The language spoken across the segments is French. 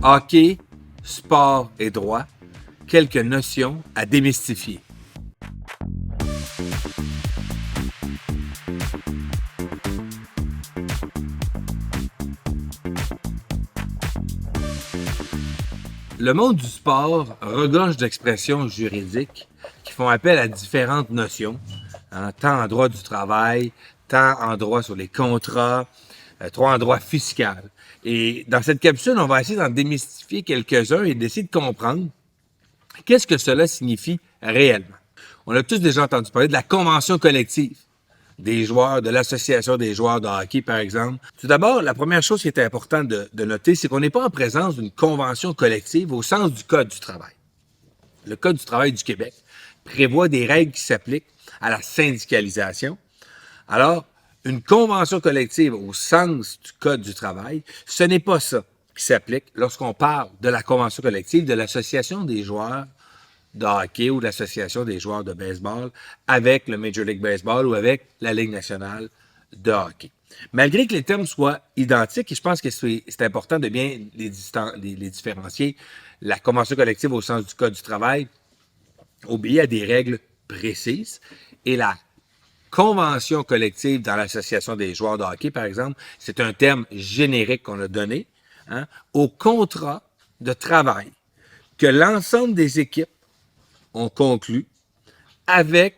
Hockey, sport et droit, quelques notions à démystifier. Le monde du sport regorge d'expressions juridiques qui font appel à différentes notions, tant en droit du travail, tant en droit sur les contrats, tant en droit fiscal. Et dans cette capsule, on va essayer d'en démystifier quelques-uns et d'essayer de comprendre qu'est-ce que cela signifie réellement. On a tous déjà entendu parler de la convention collective des joueurs, de l'association des joueurs de hockey, par exemple. Tout d'abord, la première chose qui est importante de noter, c'est qu'on n'est pas en présence d'une convention collective au sens du Code du travail. Le Code du travail du Québec prévoit des règles qui s'appliquent à la syndicalisation. Alors, une convention collective au sens du Code du travail, ce n'est pas ça qui s'applique lorsqu'on parle de la convention collective de l'association des joueurs de hockey ou de l'association des joueurs de baseball avec le Major League Baseball ou avec la Ligue nationale de hockey. Malgré que les termes soient identiques, et je pense que c'est important de bien les différencier, la convention collective au sens du Code du travail obéit à des règles précises et la convention collective dans l'association des joueurs de hockey, par exemple, c'est un terme générique qu'on a donné au contrat de travail que l'ensemble des équipes ont conclu avec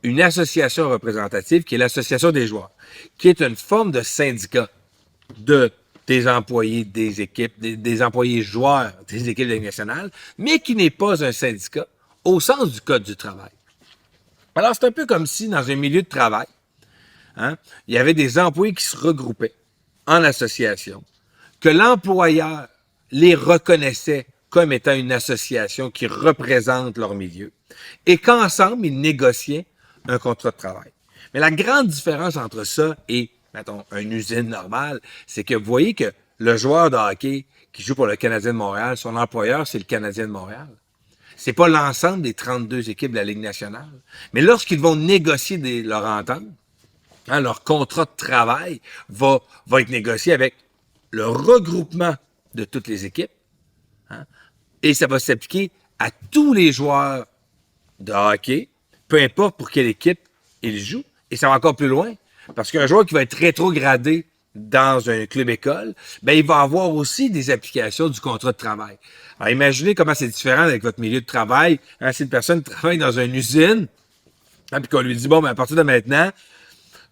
une association représentative qui est l'association des joueurs, qui est une forme de syndicat des employés des équipes, des employés joueurs des équipes de Ligue nationale, mais qui n'est pas un syndicat au sens du Code du travail. Alors, c'est un peu comme si, dans un milieu de travail, il y avait des employés qui se regroupaient en association, que l'employeur les reconnaissait comme étant une association qui représente leur milieu, et qu'ensemble, ils négociaient un contrat de travail. Mais la grande différence entre ça et, mettons, une usine normale, c'est que vous voyez que le joueur de hockey qui joue pour le Canadien de Montréal, son employeur, c'est le Canadien de Montréal. C'est pas l'ensemble des 32 équipes de la Ligue nationale. Mais lorsqu'ils vont négocier leur entente, leur contrat de travail va être négocié avec le regroupement de toutes les équipes. Et ça va s'appliquer à tous les joueurs de hockey, peu importe pour quelle équipe ils jouent. Et ça va encore plus loin, parce qu'un joueur qui va être rétrogradé dans un club école, ben il va avoir aussi des applications du contrat de travail. Alors imaginez comment c'est différent avec votre milieu de travail. Si une personne travaille dans une usine, puis qu'on lui dit, bon, ben à partir de maintenant,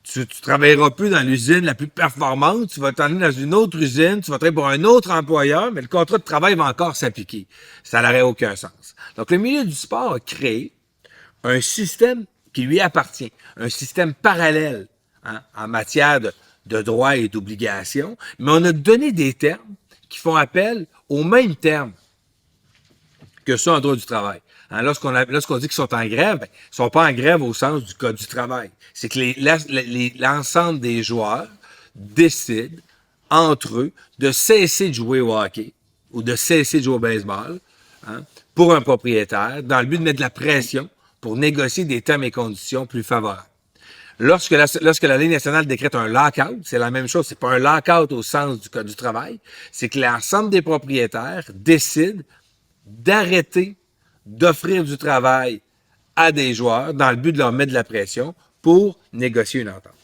tu travailleras plus dans l'usine la plus performante, tu vas t'en aller dans une autre usine, tu vas travailler pour un autre employeur, mais le contrat de travail va encore s'appliquer. Ça n'aurait aucun sens. Donc, le milieu du sport a créé un système qui lui appartient, un système parallèle en matière de droits et d'obligations, mais on a donné des termes qui font appel aux mêmes termes que ceux en droit du travail. Lorsqu'on dit qu'ils sont en grève, ben, ils ne sont pas en grève au sens du Code du travail. C'est que l'ensemble des joueurs décident entre eux de cesser de jouer au hockey ou de cesser de jouer au baseball pour un propriétaire dans le but de mettre de la pression pour négocier des termes et conditions plus favorables. Lorsque la Ligue nationale décrète un lockout, c'est la même chose. C'est pas un lockout au sens du Code du travail. C'est que l'ensemble des propriétaires décident d'arrêter d'offrir du travail à des joueurs dans le but de leur mettre de la pression pour négocier une entente.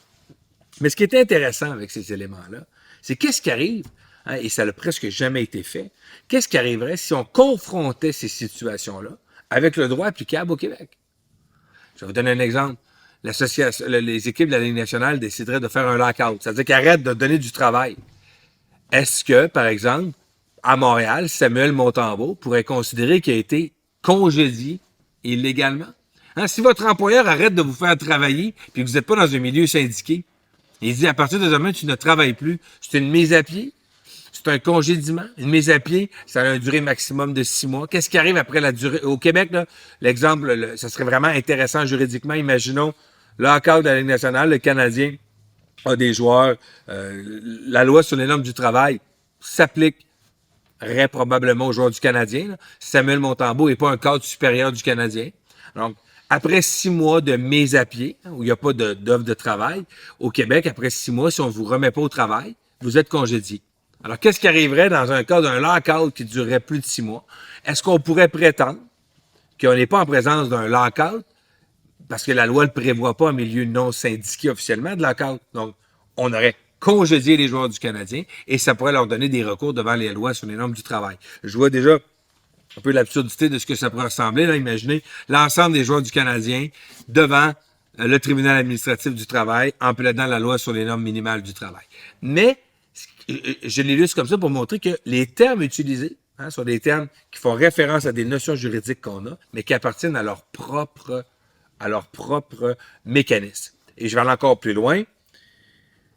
Mais ce qui est intéressant avec ces éléments-là, c'est qu'est-ce qui arrive, et ça n'a presque jamais été fait, qu'est-ce qui arriverait si on confrontait ces situations-là avec le droit applicable au Québec? Je vais vous donner un exemple. Les équipes de la Ligue nationale décideraient de faire un lockout, c'est-à-dire qu'ils arrêtent de donner du travail. Est-ce que, par exemple, à Montréal, Samuel Montembeault pourrait considérer qu'il a été congédié illégalement? Si votre employeur arrête de vous faire travailler puis que vous n'êtes pas dans un milieu syndiqué, il dit à partir de demain, tu ne travailles plus. C'est une mise à pied. C'est un congédiement. Une mise à pied, ça a une durée maximum de 6 mois. Qu'est-ce qui arrive après la durée? Au Québec, là, l'exemple, ça serait vraiment intéressant juridiquement. Imaginons, lockout de la Ligue nationale, le Canadien a des joueurs. La loi sur les normes du travail s'appliquerait probablement aux joueurs du Canadien. Là. Samuel Montembeault n'est pas un cadre supérieur du Canadien. Donc, après 6 mois de mise à pied, où il n'y a pas d'offre de travail, au Québec, après 6 mois, si on ne vous remet pas au travail, vous êtes congédié. Alors, qu'est-ce qui arriverait dans un cas d'un lockout qui durerait plus de 6 mois? Est-ce qu'on pourrait prétendre qu'on n'est pas en présence d'un lockout parce que la loi ne le prévoit pas en milieu non syndiqué officiellement de lockout? Donc, on aurait congédié les joueurs du Canadien et ça pourrait leur donner des recours devant les lois sur les normes du travail. Je vois déjà un peu l'absurdité de ce que ça pourrait ressembler. Là, imaginez l'ensemble des joueurs du Canadien devant le tribunal administratif du travail en plaidant la loi sur les normes minimales du travail. Mais je l'illustre comme ça pour montrer que les termes utilisés sont des termes qui font référence à des notions juridiques qu'on a, mais qui appartiennent à leur propre mécanisme. Et je vais aller encore plus loin.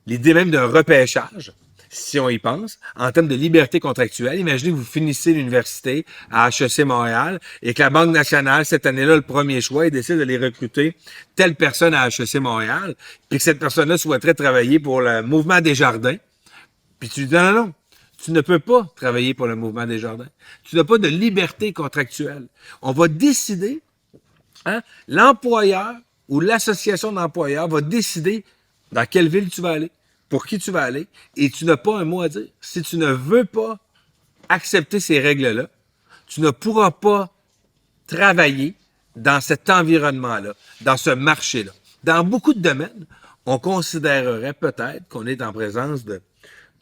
L'idée même d'un repêchage, si on y pense, en termes de liberté contractuelle. Imaginez que vous finissez l'université à HEC Montréal et que la Banque nationale, cette année-là, le premier choix, il décide de les recruter telle personne à HEC Montréal, puis que cette personne-là souhaiterait travailler pour le Mouvement des Jardins. Puis tu lui dis non, tu ne peux pas travailler pour le Mouvement des Jardins. Tu n'as pas de liberté contractuelle. On va décider, l'employeur ou l'association d'employeurs va décider dans quelle ville tu vas aller, pour qui tu vas aller, et tu n'as pas un mot à dire. Si tu ne veux pas accepter ces règles-là, tu ne pourras pas travailler dans cet environnement-là, dans ce marché-là. Dans beaucoup de domaines, on considérerait peut-être qu'on est en présence de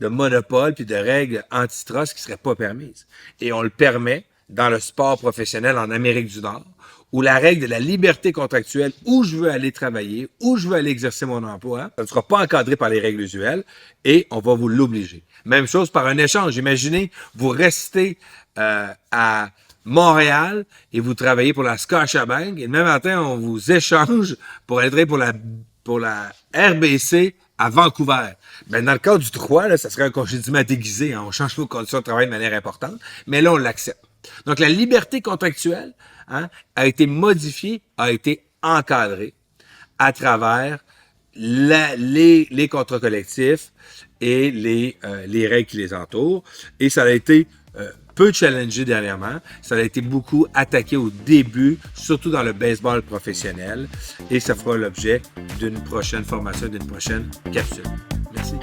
monopoles puis de règles antitrust qui ne seraient pas permises. Et on le permet dans le sport professionnel en Amérique du Nord, où la règle de la liberté contractuelle, où je veux aller travailler, où je veux aller exercer mon emploi, ça ne sera pas encadré par les règles usuelles et on va vous l'obliger. Même chose par un échange. Imaginez, vous restez à Montréal et vous travaillez pour la Scotiabank et le même matin, on vous échange pour aller travailler pour la RBC à Vancouver. Ben, dans le cas du droit, là, ça serait un congédiement déguisé. On change vos conditions de travail de manière importante, mais là, on l'accepte. Donc, la liberté contractuelle a été modifiée, a été encadrée à travers les contrats collectifs et les règles qui les entourent. Et ça a été peu challengé dernièrement. Ça a été beaucoup attaqué au début, surtout dans le baseball professionnel. Et ça fera l'objet d'une prochaine formation, d'une prochaine capsule. Merci.